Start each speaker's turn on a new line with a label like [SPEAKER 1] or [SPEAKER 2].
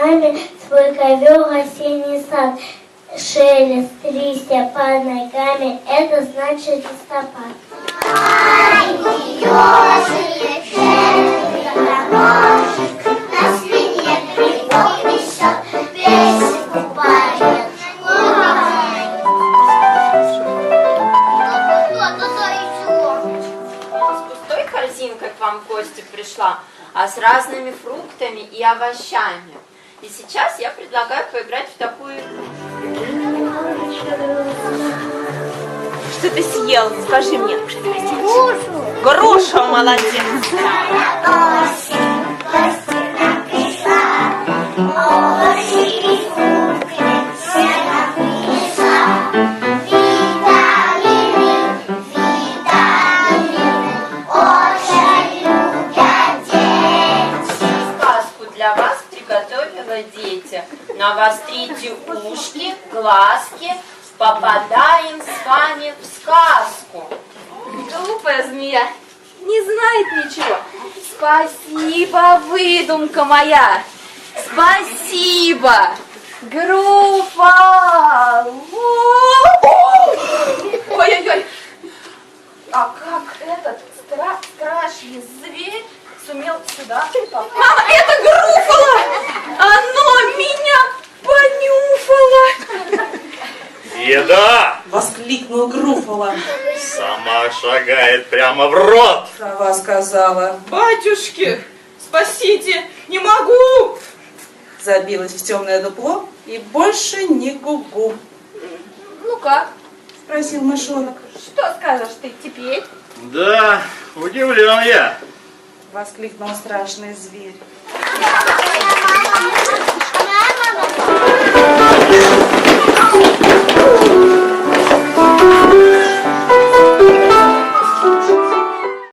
[SPEAKER 1] нами свой ковер осенний сад. Шелест листья под ногами, это значит листопад.
[SPEAKER 2] Маленький ежик, шерстный дорожек, на спине грибок несет, песенку поет.
[SPEAKER 3] С пустой корзинкой к вам в гости пришла, а с разными фруктами и овощами. И сейчас я предлагаю поиграть в такую игру.
[SPEAKER 4] Что ты съел? Скажи мне. Грушу, молодец.
[SPEAKER 3] Сказку для вас приготовила дети. Навострите ушки, глазки, попадаем с вами в сказку.
[SPEAKER 4] Глупая змея не знает ничего. Спасибо, выдумка моя. Спасибо. Группа. Ой-ой-ой. А как этот страшный зверь сумел сюда попасть? Мама, это Груффало! Оно меня понюхало!
[SPEAKER 5] Еда!
[SPEAKER 6] Воскликнул Груффало.
[SPEAKER 5] Сама шагает прямо в рот.
[SPEAKER 6] Сова сказала.
[SPEAKER 7] Батюшки, спасите, не могу!
[SPEAKER 6] Забилась в темное дупло и больше не гугу.
[SPEAKER 4] Ну как?
[SPEAKER 6] Спросил мышонок.
[SPEAKER 4] Что скажешь ты теперь?
[SPEAKER 5] Да, удивлен я.
[SPEAKER 6] Воскликнул страшный зверь.